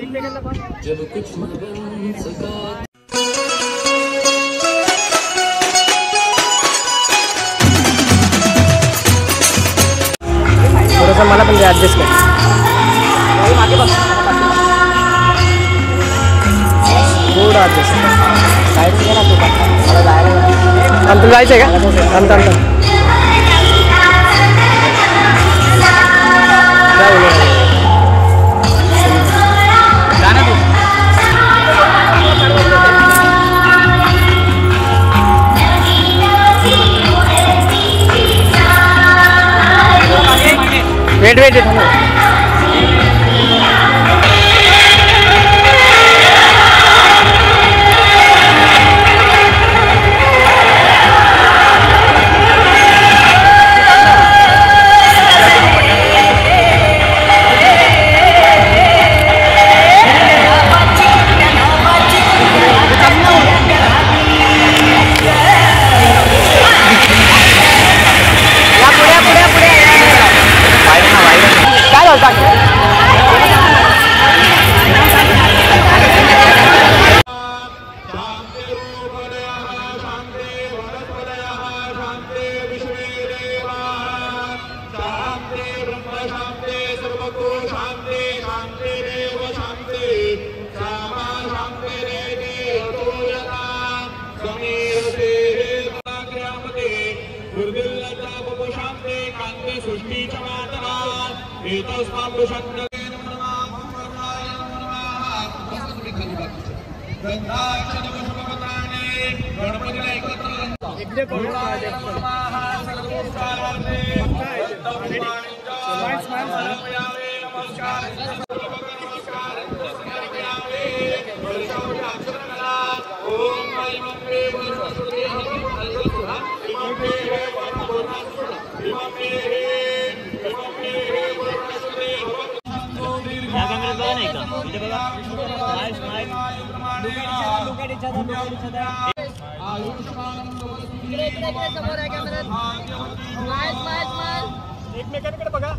जब कुछ न बन सका। थोडंसं मला पण ॲडजस्ट कर. थोडं ॲडजस्ट साईड गेला तू मला जायला. तुला जायचं आहे का? थांब थांब थांब. वेट वेट एकमेकांकडे बघा.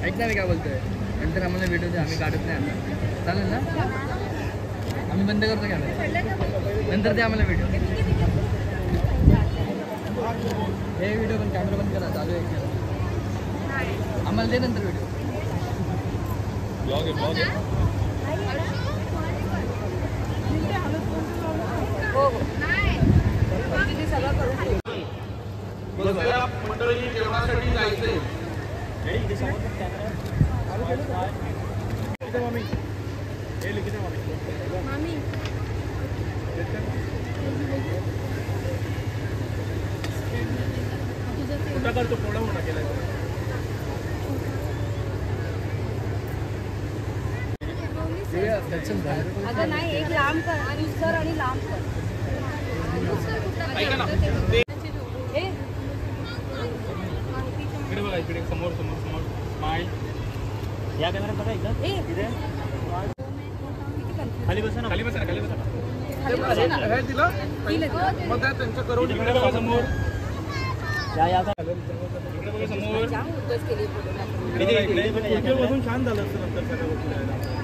ऐक ना मी काय बोलतोय. नंतर आम्हाला व्हिडिओ दे, आम्ही काढत नाही आता. चालेल ना? आम्ही बंद करतो कॅमेरा. नंतर दे आम्हाला व्हिडिओ. हे व्हिडिओ पण कॅमेरा बंद करा. चालू आहे आम्हाला दे नंतर व्हिडिओ. ब्लॉग आहे ब्लॉग आहे. हो सगळं करून मंडळी जेवणासाठी जायचंय. अगं नाही, एक लांब कर आणि सर आणि लांब कर. इकडे बघा, इकडे समोर समोर समोर माय या कॅमेरा बघा एकदा. इथे खाली बसा ना, खाली बसा ना, खाली बसा ना. हे दिलं मग त्या त्यांच्या करून इकडे बघा समोर. या इकडे बघा समोर. इकडे बघून छान झालं असतं नंतर सगळ्या गोष्टी.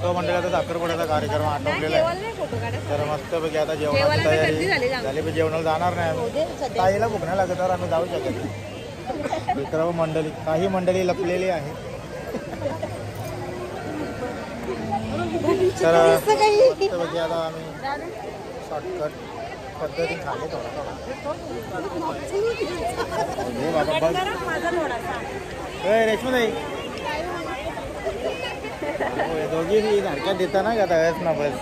तो मंडळाचा साखरपुड्याचा कार्यक्रम आटोपलेला आहे. तर मस्तपैकी आता जेवणाची तयारी झाली. पण जेवणाला जाणार नाही आम्ही. ताईला भूक नाही लागत तर आम्ही जाऊ शकत नाही. मित्र मंडळी काही मंडळी लपलेली आहे. तर मस्तपैकी आता आम्ही शॉर्टकट पद्धती खाली थोडा रेशमी दोघी सारख्या दिसता ना का बस ना बस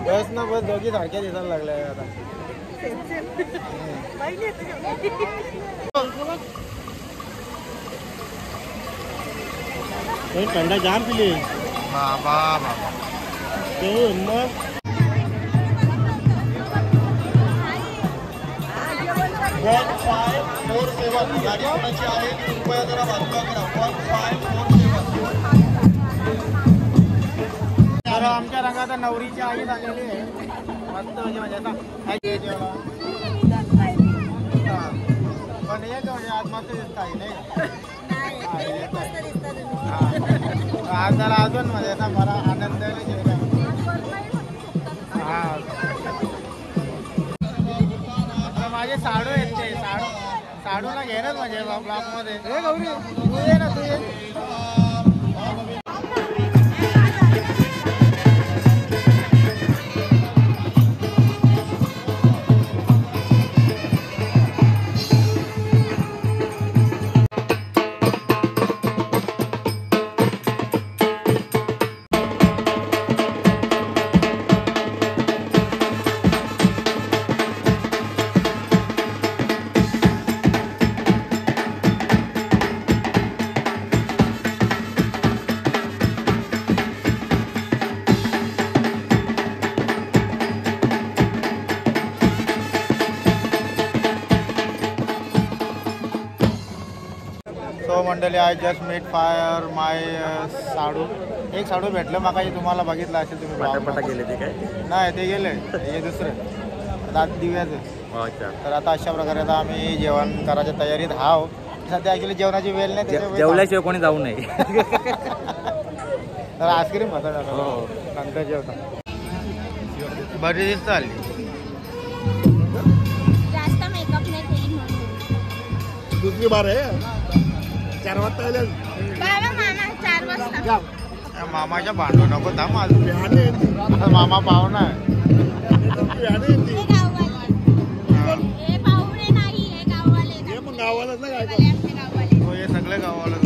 बस ना बस दोघी सारख्या दिसायला लागल्या आता. थंडा जाम पिले बाबा बाबा मग गाडी कोणाची आहे कृपया जरा बाजूला करा. 1547 तर आमच्या रंगात नवरीची आई झालेली आहे. मस्त म्हणजे पण एक म्हणजे आज मस्त दिसत आहे नाही आज जरा अजून म्हणजे आता मला आनंद हा. माझे साडू आहेत ते साडूला घेणच म्हणजे ब्लॉक मध्ये गौरी तू ये ना तू ये. मंडळी आय जस्ट मेट फायर माय साडू. एक साडू भेटलं मागाशी तुम्हाला बघितलं असेल तुम्ही. पटा गेले ते काय नाही ते गेले हे दुसरं दात दिव्याचं. अच्छा. तर आता अशा प्रकारे आता आम्ही जेवण करायच्या तयारीत हाव. सध्या ॲक्च्युली जेवणाची वेळ नाही जेवल्याशिवाय कोणी जाऊ नये. तर आईस्क्रीम बसा नंतर जेवता बरी दिसत आली. जास्त मेकअप नाही केली म्हणून. दुसरी बार आहे 4 वाजता आले. मामा 4 वाजता. मामाच्या भांडू नको था माझं मामा पाहुणा आहे. गावालाच ना काय हो हे सगळे गावाला.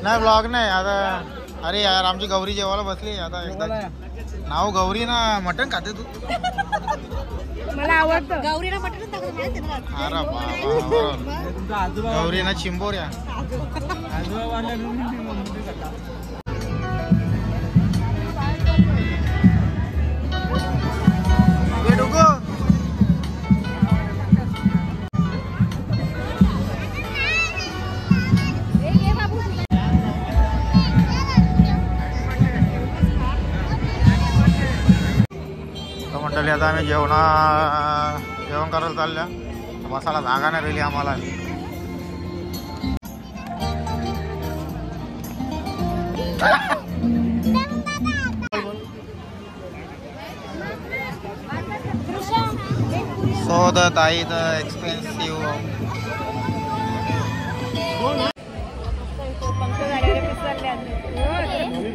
नाही ब्लॉग नाही आता. अरे यार आमची गौरी जेवायला बसली आता. एकदा नाव गौरी ना मटण खाते तू. मला आवडतं गौरीला मटण. अरे बाबा गौरी ना चिंबोऱ्या. मंडळी आता आम्ही जेवण करायला चालल्या. बसायला जागा नाही राहिली आम्हाला. सो द ताई द एक्सपेन्सिव्ह.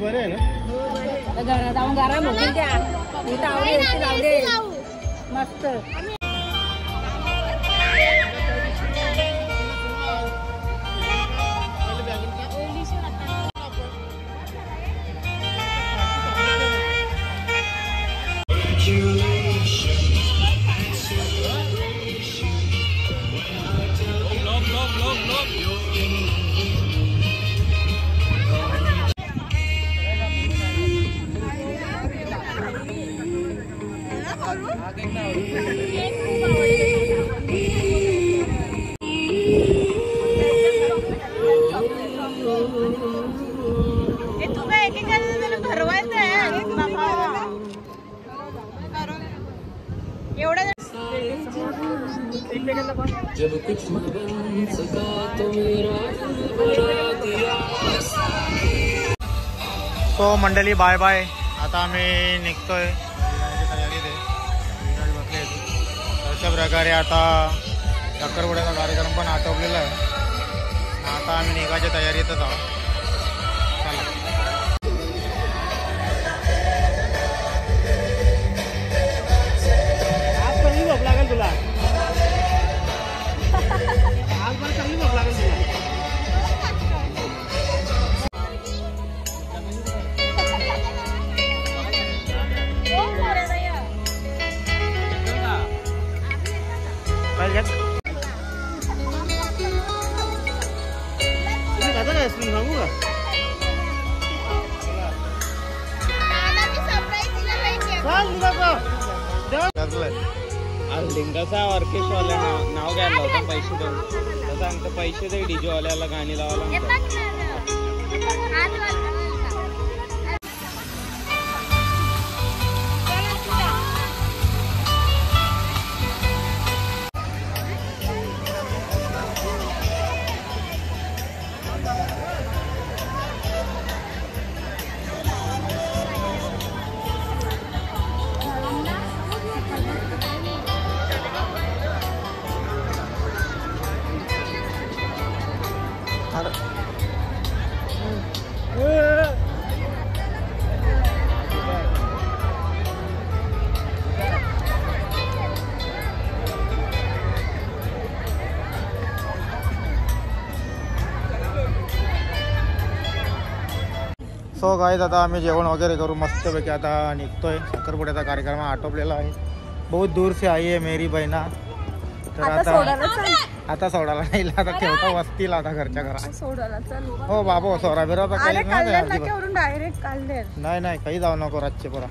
बरे आहे ना जाऊन गरम होतील त्या मस्त. जब कुछ न बन सका तो मेरा दिल बना दिया। तो मंडळी बाय बाय, आता आम्ही निघतोय तयारी दे बसले। अशा प्रकारे आता साखरपुड्याचा कार्यक्रम पण आटोपलेला आहे, आता आम्ही निघायच्या तयारीतच आहोत। चला आज चांगली झोप लागेल तुला, आज मला चांगली झोप लागेल तुला। तुम्ही खाता का आईस्क्रीम? सांगू का? आज लिंगाचा ऑर्केस्ट्रावाल्या नाव घ्यायला होतं, पैसे देऊन तसं आमचं पैसे दे डीजेवाल्याला गाणी लावायला। सो गाईज आता आम्ही जेवण वगैरे करू मस्तपैकी आता निघतोय। साखरपुड्याचा कार्यक्रम आटोपलेला आहे, बहुत दूर से आई आहे मेरी बहिणा। तर आता सोडायला नाही, आता ठेवता वस्तीला आता घरच्या घरा सोडायला चल हो बाबो सोरा बिरा डायरेक्ट काढले नाही काही जाऊ नको रातचे पुरा।